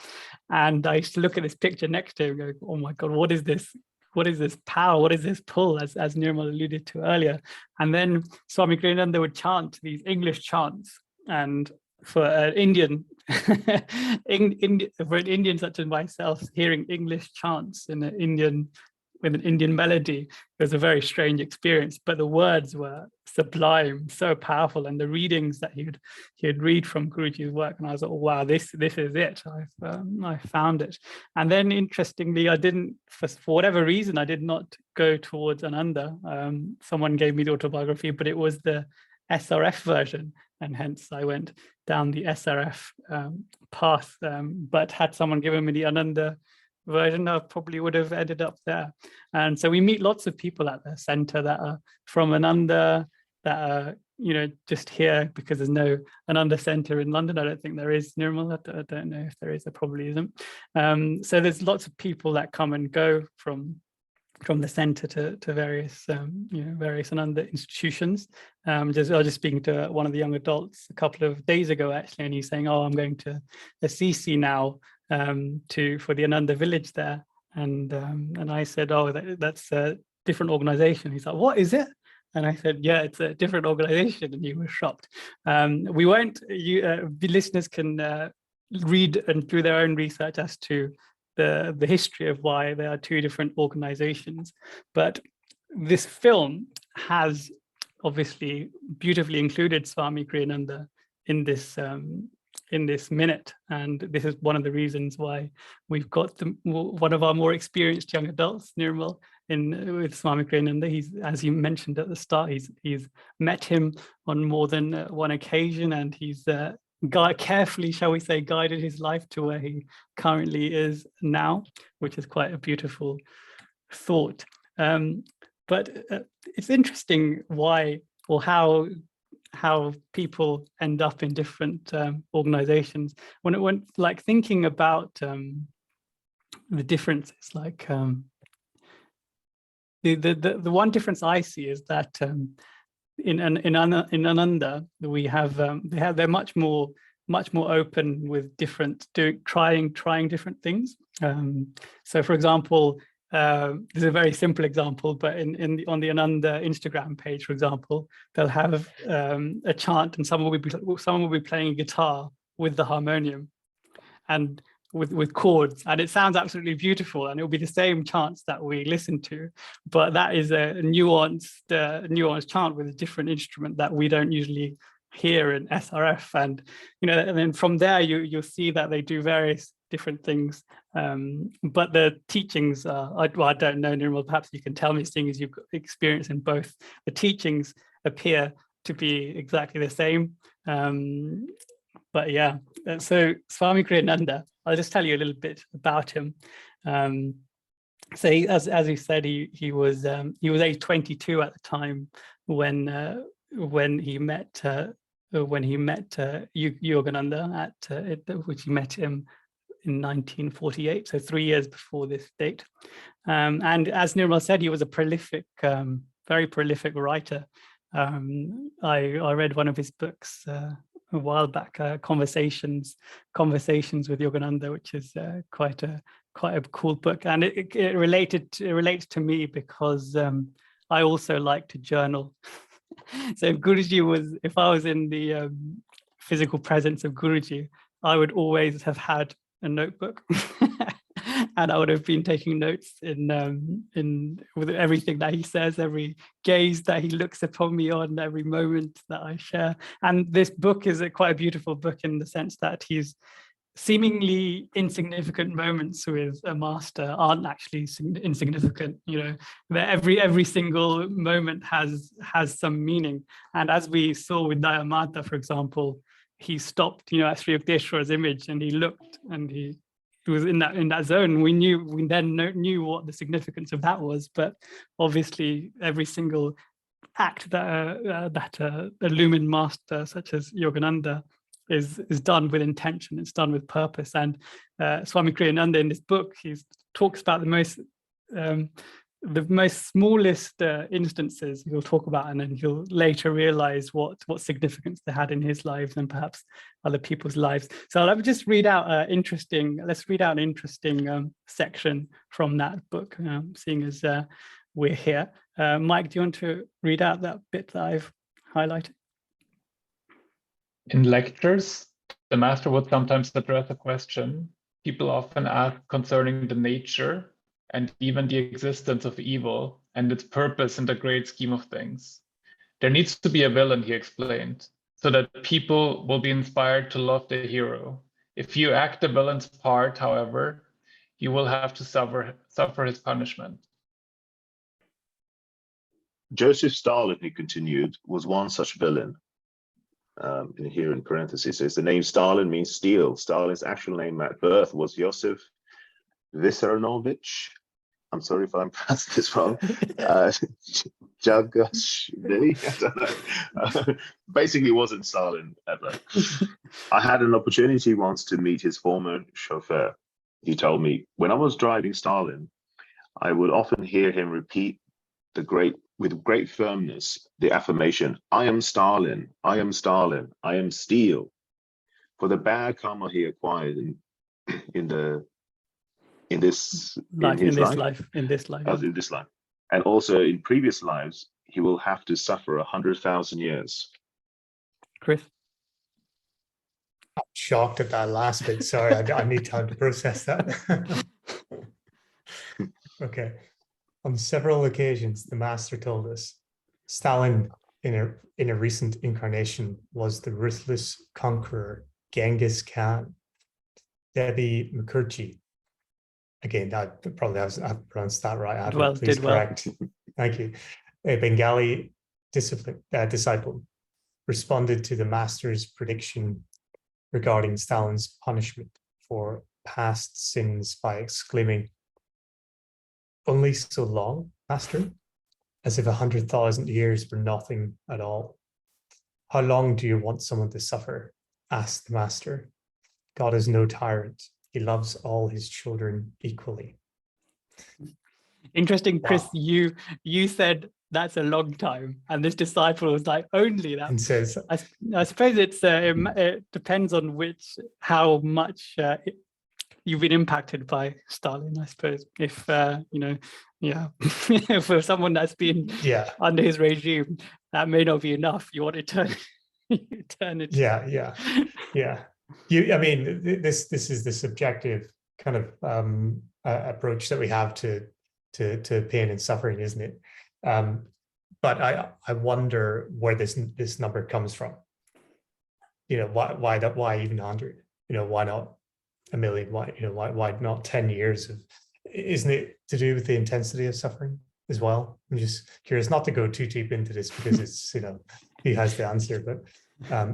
And I used to look at this picture next to him and go, oh my God, what is this? What is this power? What is this pull, as Nirmal alluded to earlier? And then Swami Kriyananda would chant these English chants. And for an Indian, for an Indian such as myself, hearing English chants in with an Indian melody, it was a very strange experience. But the words were sublime, so powerful, and the readings that he'd read from Guruji's work, and I was like, oh, wow, this is it. I found it. And then interestingly, I didn't, for whatever reason, I did not go towards Ananda. Someone gave me the autobiography, but it was the SRF version, and hence I went down the SRF path. But had someone given me the Ananda version, I probably would have ended up there. And so we meet lots of people at the center that are from Ananda, that are, just here because there's no Ananda center in London. I don't think there is, Nirmal. I don't know if there is, there probably isn't. So there's lots of people that come and go from the center to various various Ananda institutions. I was just speaking to one of the young adults a couple of days ago actually, and he's saying, "Oh, I'm going to Assisi now for the Ananda village there," and I said, "Oh, that's a different organization." He's like, "What is it?" And I said, "Yeah, it's a different organization," and he was shocked. We won't. The listeners can read and do their own research as to the history of why there are two different organizations, but this film has obviously beautifully included Swami Kriyananda in this minute, and this is one of the reasons why we've got one of our more experienced young adults, Nirmal, with Swami Kriyananda. He's, as you mentioned at the start, he's met him on more than one occasion, and he's carefully, shall we say, guided his life to where he currently is now, which is quite a beautiful thought. But it's interesting why or how people end up in different organizations. When like thinking about the differences, like the one difference I see is that in Ananda, we have they're much more open with trying different things. So, for example, this is a very simple example, but on the Ananda Instagram page, for example, they'll have a chant, and someone will be playing a guitar with the harmonium, and with chords, and it sounds absolutely beautiful, and it will be the same chants that we listen to, but that is a nuanced chant with a different instrument that we don't usually hear in SRF. And and then from there you'll see that they do various different things, but the teachings are, I don't know, Nirmal, perhaps you can tell me, seeing as you've got experience in both, the teachings appear to be exactly the same. But yeah, so Swami Kriyananda, I'll just tell you a little bit about him. So as you said, he was age 22 at the time when he met Yogananda which he met him in 1948, so 3 years before this date. And as Nirmal said, he was a prolific, very prolific writer. I read one of his books a while back, Conversations with Yogananda, which is quite a cool book, and it relates to me because I also like to journal. So if I was in the physical presence of Guruji, I would always have had a notebook, and I would have been taking notes with everything that he says, every gaze that he looks upon me on, every moment that I share. And this book is quite a beautiful book in the sense that he's seemingly insignificant moments with a master aren't actually insignificant. That every single moment has some meaning. And as we saw with Daya Mata, for example, he stopped at Sri Yukteswar's image, and he looked, and he was in that zone. We then knew what the significance of that was, but obviously every single act that a illumined master such as Yogananda is done with intention. It's done with purpose. And Swami Kriyananda in this book, he talks about the most smallest instances he'll talk about, and then he'll later realize what significance they had in his lives and perhaps other people's lives. So let me just read out an interesting section from that book, seeing as we're here. Mike, do you want to read out that bit that I've highlighted?
In lectures, the master would sometimes address a question people often ask concerning the nature and even the existence of evil and its purpose in the great scheme of things. There needs to be a villain, he explained, so that people will be inspired to love the hero. If you act the villain's part, however, you will have to suffer his punishment.
Joseph Stalin, he continued, was one such villain. Here in parentheses says the name Stalin means steel. Stalin's actual name at birth was Yosef Vissarionovich. I'm sorry if I'm pronouncing this wrong. Jagashvili, I don't know. Basically wasn't Stalin ever. I had an opportunity once to meet his former chauffeur. He told me, when I was driving Stalin, I would often hear him repeat with great firmness, the affirmation, I am Stalin, I am Stalin, I am steel. For the bad karma he acquired in this life, and also in previous lives, he will have to suffer 100,000 years.
Chris?
I'm shocked at that last bit. Sorry, I need time to process that. Okay. On several occasions, the master told us Stalin in a recent incarnation was the ruthless conqueror Genghis Khan. Debbie Mukherjee. Again, I've pronounced that right. Please correct. Thank you. A Bengali disciple responded to the master's prediction regarding Stalin's punishment for past sins by exclaiming, only so long, master? As if 100,000 years were nothing at all. How long do you want someone to suffer? Asked the master. God is no tyrant. He loves all his children equally.
Interesting, Chris, wow. You said that's a long time, and this disciple was like, only that.
And says,
I suppose it depends on how much you've been impacted by Stalin, I suppose. If for someone that's been under his regime, that may not be enough. You want eternity.
Yeah. I mean, this is the subjective kind of approach that we have to pain and suffering, isn't it? But I wonder where this number comes from. Why even 100? Why not a million? Why not 10 years of? Isn't it to do with the intensity of suffering as well? I'm just curious, not to go too deep into this because it's he has the answer, but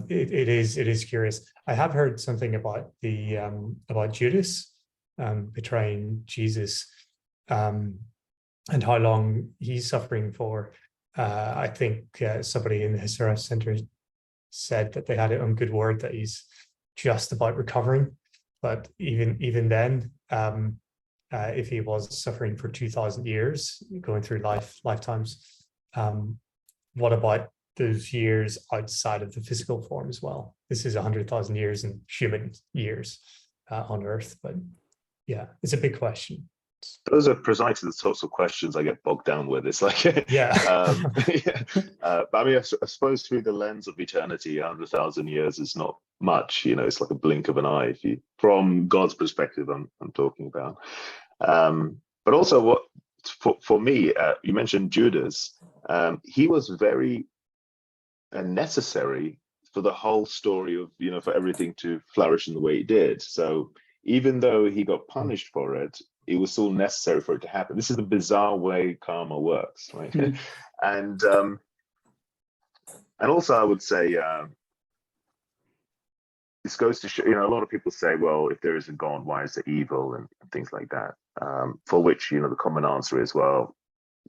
it is curious. I have heard something about about Judas betraying Jesus, and how long he's suffering for. I think somebody in the Hisara Center said that they had it on good word that he's just about recovering. But even then, if he was suffering for 2,000 years, going through lifetimes, what about those years outside of the physical form as well? This is 100,000 years in human years on Earth, but yeah, it's a big question.
Those are precisely the sorts of questions I get bogged down with. It's like, but I mean, I suppose through the lens of eternity, 100,000 years is not much. It's like a blink of an eye. From God's perspective, I'm talking about. But also, for me, you mentioned Judas. He was very necessary for the whole story of for everything to flourish in the way it did. So even though he got punished for it, it was still necessary for it to happen. This is the bizarre way karma works, right? And also I would say this goes to show, a lot of people say, well, if there is a God, why is there evil and things like that? For which, the common answer is, well,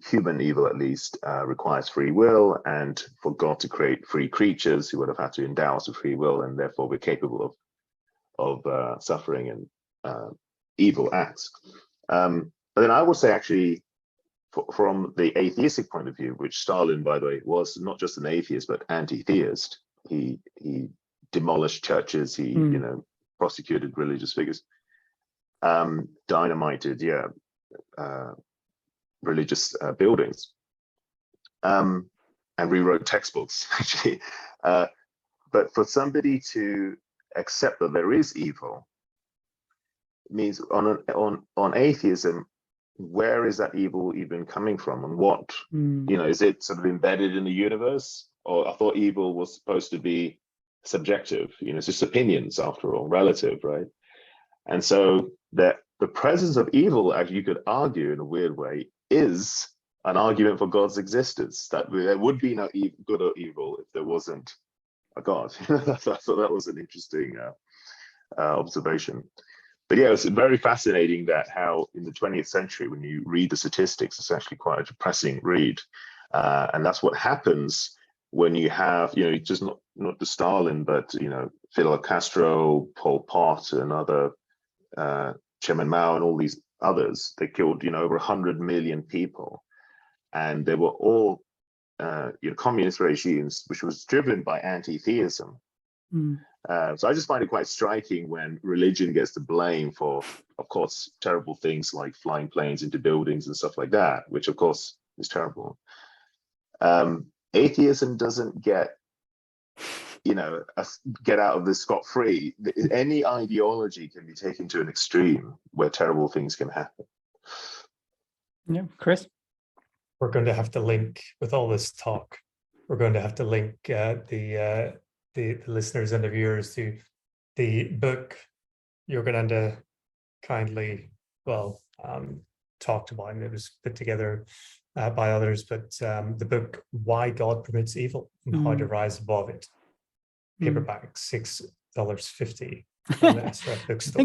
human evil at least requires free will, and for God to create free creatures, he would have had to endow us with free will, and therefore we're capable of suffering and evil acts. But then I would say, actually, from the atheistic point of view, which Stalin, by the way, was not just an atheist but anti-theist. He demolished churches. He prosecuted religious figures, dynamited religious buildings, and rewrote textbooks, actually. But for somebody to accept that there is evil means on atheism, where is that evil even coming from, and what is it sort of embedded in the universe? Or I thought evil was supposed to be subjective, it's just opinions after all, relative, right? And so that the presence of evil, as you could argue in a weird way, is an argument for God's existence, that there would be no good or evil if there wasn't a God. I thought that was an interesting observation. But yeah, it's very fascinating that how in the 20th century, when you read the statistics, it's actually quite a depressing read. And that's what happens when you have, just not the Stalin, but, Fidel Castro, Pol Pot, and other Chairman Mao, and all these others. They killed, over 100 million people, and they were all communist regimes, which was driven by anti-theism. So I just find it quite striking when religion gets the blame for, of course, terrible things like flying planes into buildings and stuff like that, which of course is terrible. Atheism doesn't get out of this scot-free. Any ideology can be taken to an extreme where terrible things can happen.
Yeah, Chris?
We're going to have to link, with all this talk, we're going to have to link the listeners and the viewers to the book Yogananda kindly, talked about, and it was put together by others, but the book Why God Permits Evil and How to Rise Above It, paperback, $6.50 from the SRF bookstore.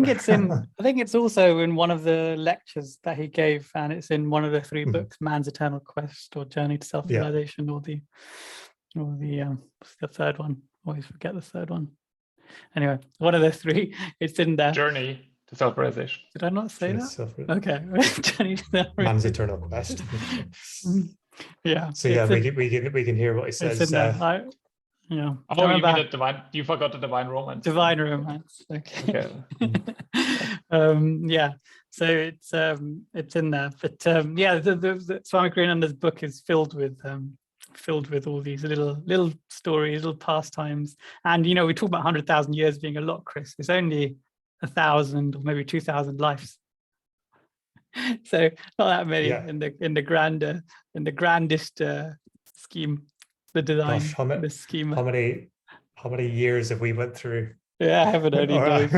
I think it's also in one of the lectures that he gave, and it's in one of the three books, Man's Eternal Quest or Journey to Self-Realization, or the what's the third one? Always forget the third one. Anyway, one of the three, it's in there.
Journey to Self-Realization.
Did I not say that? Okay. Journey to Self-Realization.
Man's Eternal Quest.
Yeah.
So yeah, we can hear what he says.
It's in there.
Oh, you mean the divine? You forgot the divine romance.
Divine romance. Okay. Yeah. So it's in there, but the Swami Kriyananda's book is filled with all these little stories, little pastimes, and we talk about 100,000 years being a lot, Chris. It's only 1,000 or maybe 2,000 lives. So not that many in the grandest scheme. The design, the schema.
How many years have we went through?
Yeah, heaven only knows.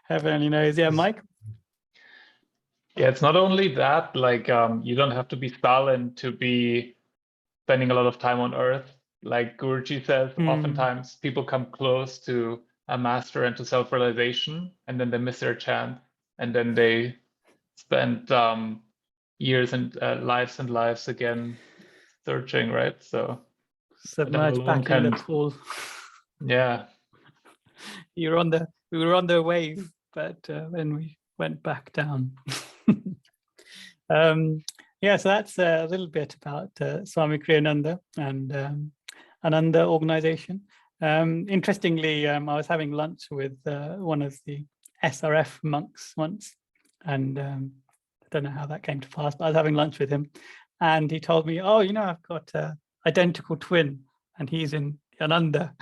Heaven only knows. Yeah, Mike?
Yeah, it's not only that, you don't have to be Stalin to be spending a lot of time on Earth. Like Guruji says, oftentimes people come close to a master and to self-realization, and then they miss their chance, and then they spend years and lives again searching, right? So
submerged back in the pool.
Yeah.
We were on the wave, but then we went back down. So that's a little bit about Swami Kriyananda and Ananda organization. Interestingly, I was having lunch with one of the SRF monks once, and I don't know how that came to pass, but I was having lunch with him, and he told me, "Oh, I've got a identical twin, and he's in Ananda."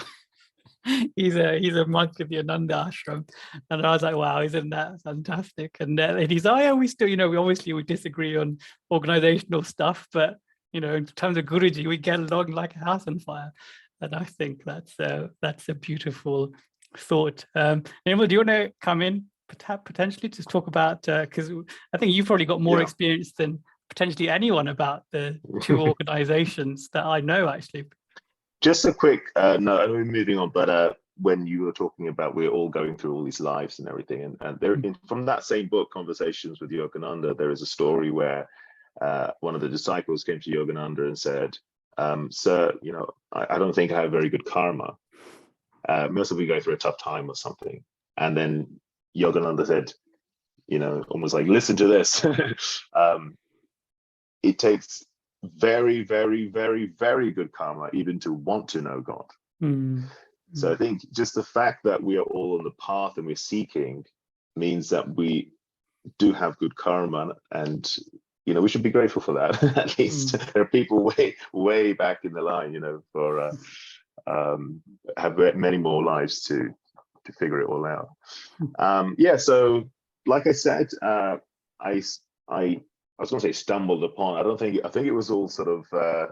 he's a monk of the Ananda ashram, and I was like, "Wow, isn't that fantastic?" And he's, "Oh yeah, we still, we disagree on organizational stuff, but in terms of Guruji, we get along like a house on fire." And I think that's a beautiful thought. Nirmal, do you want to come in potentially to talk about, because I think you've probably got more experience than potentially anyone about the two organizations that I know, actually.
Just a quick no, we're moving on, but when you were talking about we're all going through all these lives and everything, and there, from that same book, Conversations with Yogananda, there is a story where one of the disciples came to Yogananda and said, "Sir, I don't think I have very good karma. Most of you go through a tough time or something." And then Yogananda said, almost like, "Listen to this. It takes very, very, very, very good karma even to want to know God." So I think just the fact that we are all on the path and we're seeking means that we do have good karma, and we should be grateful for that. At least there are people way back in the line, for have many more lives to figure it all out. So like I said, I was going to say stumbled upon. I think it was all sort of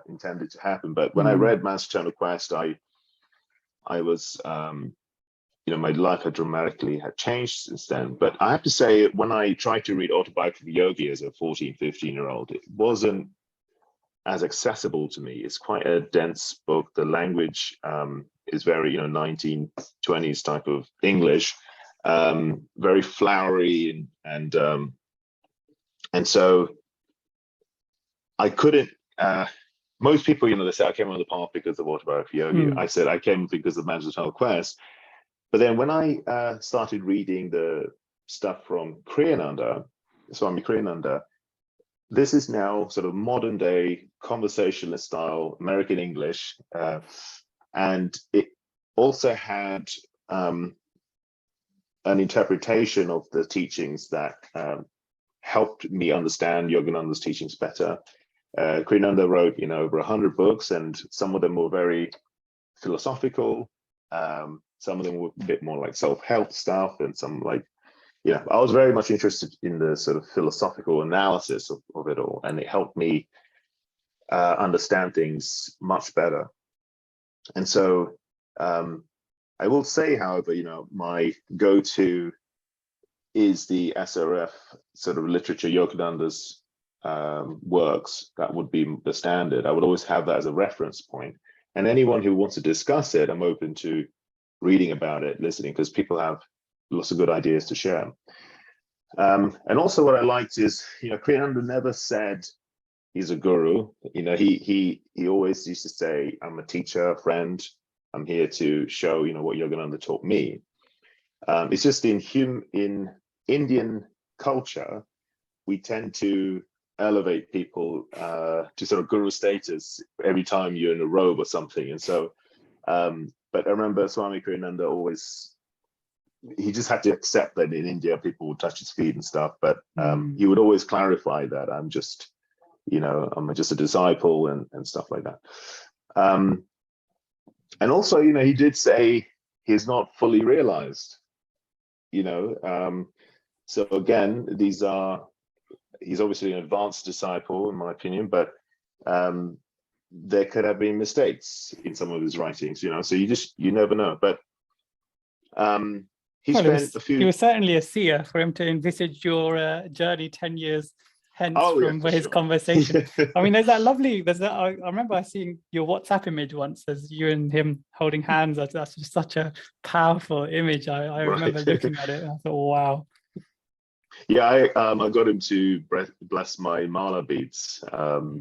intended to happen. But when I read Man's Eternal Quest, I was, my life had dramatically changed since then. But I have to say, when I tried to read Autobiography of a Yogi as a 14, 15-year-old, it wasn't as accessible to me. It's quite a dense book. The language is very, 1920s type of English, very flowery, and so I couldn't, most people, they say I came on the path because of Autobiography of Yogi. I said I came because of Man's Eternal Quest. But then when I started reading the stuff from Kriyananda, Swami Kriyananda, this is now sort of modern day conversationalist style American English, and it also had an interpretation of the teachings that helped me understand Yogananda's teachings better. Kriyananda wrote, over 100 books, and some of them were very philosophical. Some of them were a bit more like self-help stuff, and some like, I was very much interested in the sort of philosophical analysis of it all, and it helped me understand things much better. And so I will say, however, my go-to is the SRF sort of literature, Yogananda's works. That would be the standard. I would always have that as a reference point. And anyone who wants to discuss it, I'm open to reading about it, listening, because people have lots of good ideas to share. And also what I liked is, Kriyananda never said he's a guru. He always used to say, I'm a teacher, a friend. I'm here to show, what Yogananda taught me. It's just in Indian culture, we tend to elevate people to sort of guru status every time you're in a robe or something. And so, but I remember Swami Kriyananda always, he just had to accept that in India people would touch his feet and stuff, but he would always clarify that I'm just, I'm just a disciple and stuff like that. And also, he did say he's not fully realized, so again, he's obviously an advanced disciple in my opinion, but there could have been mistakes in some of his writings, so you never know. But he was
certainly a seer for him to envisage your journey 10 years hence from his conversation. I mean, there's that I remember seeing your WhatsApp image once as you and him holding hands. That's just such a powerful image. I remember looking at it and I thought, wow.
Yeah, I got him to bless my mala beads.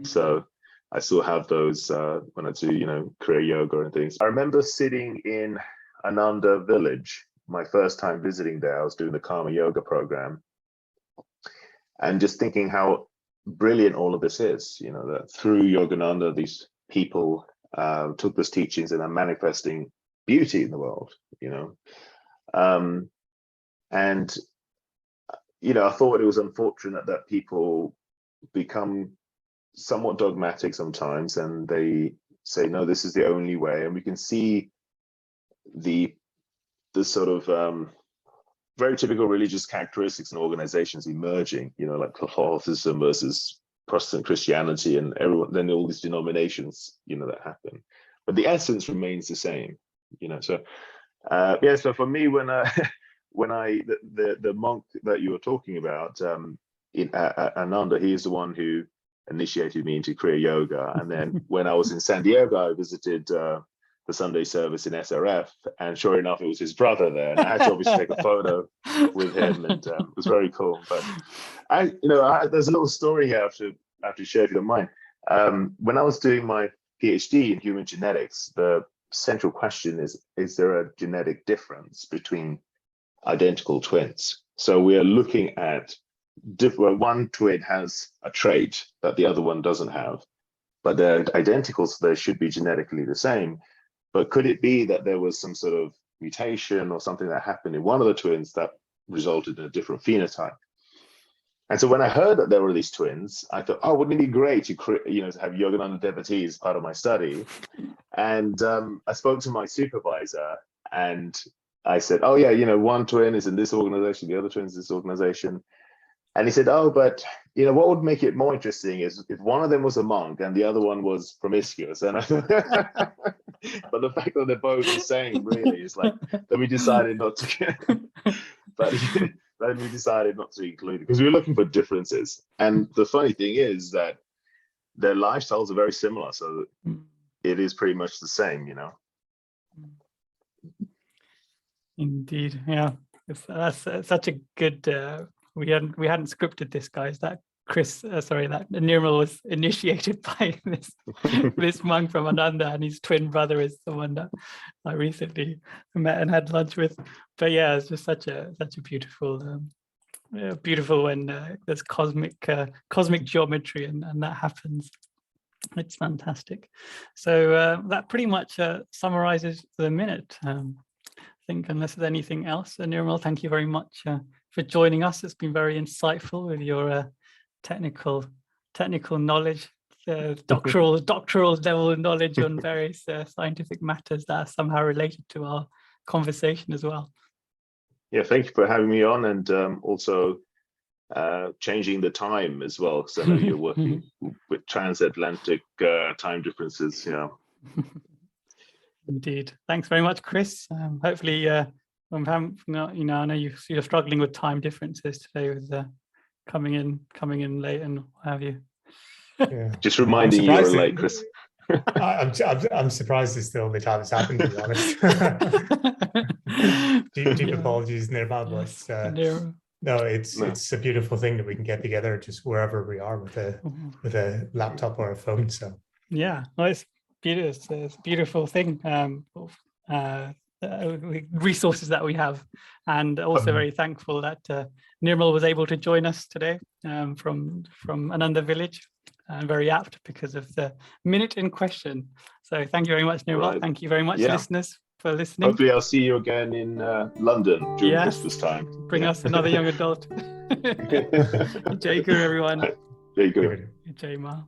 So I still have those when I do, Kriya Yoga and things. I remember sitting in Ananda village, my first time visiting there. I was doing the Karma Yoga program, and just thinking how brilliant all of this is, that through Yogananda, these people took these teachings and are manifesting beauty in the world, and I thought it was unfortunate that people become somewhat dogmatic sometimes, and they say, no, this is the only way. And we can see the sort of very typical religious characteristics and organizations emerging, like Catholicism versus Protestant Christianity, and then all these denominations, that happen. But the essence remains the same, So, so for me, when the monk that you were talking about, Ananda, he is the one who initiated me into Kriya Yoga. And then when I was in San Diego, I visited the Sunday service in SRF, and sure enough, it was his brother there. And I had to obviously take a photo with him, and it was very cool. But there's a little story here I have to share if you don't mind. When I was doing my PhD in human genetics, the central question is there a genetic difference between identical twins? So we are looking at one twin has a trait that the other one doesn't have, but they're identical, so they should be genetically the same. But could it be that there was some sort of mutation or something that happened in one of the twins that resulted in a different phenotype? And so when I heard that there were these twins, I thought, oh, wouldn't it be great to have Yogananda devotees part of my study? And I spoke to my supervisor, and I said, oh yeah, one twin is in this organization, the other twin is in this organization. And he said, oh, but what would make it more interesting is if one of them was a monk and the other one was promiscuous. And but the fact that they're both the same, really, is like, then we decided not to. But then we decided not to include it because we were looking for differences. And the funny thing is that their lifestyles are very similar, so it is pretty much the same,
Indeed, yeah. That's such a good. We hadn't scripted this, guys. That that Nirmal was initiated by this monk from Ananda, and his twin brother is someone that I recently met and had lunch with. But yeah, it's just such a beautiful beautiful when there's cosmic geometry and that happens. It's fantastic. So that pretty much summarizes the minute. I think, unless there's anything else, Nirmal, thank you very much for joining us. It's been very insightful with your technical knowledge, doctoral level knowledge on various scientific matters that are somehow related to our conversation as well.
Yeah, thank you for having me on, and also changing the time as well, because I know you're working with transatlantic time differences. Yeah.
Indeed. Thanks very much, Chris. Hopefully, I know you're struggling with time differences today with coming in late and what have you.
Yeah.
Just reminding you you're late, Chris.
I'm surprised it's the only time it's happened, to be honest. deep apologies, Nirmal, but no, it's a beautiful thing that we can get together just wherever we are with a laptop or a phone. So
yeah, well, it's beautiful. It's a beautiful thing. Resources that we have, and also very thankful that Nirmal was able to join us today from Ananda village. Very apt because of the minute in question. So thank you very much, Nirmal.
Right.
Thank you very much, listeners, for listening.
Hopefully I'll see you again in London during Christmas time.
Bring us another young adult. Jai Guru, everyone.
Jai Guru.
Jai Ma.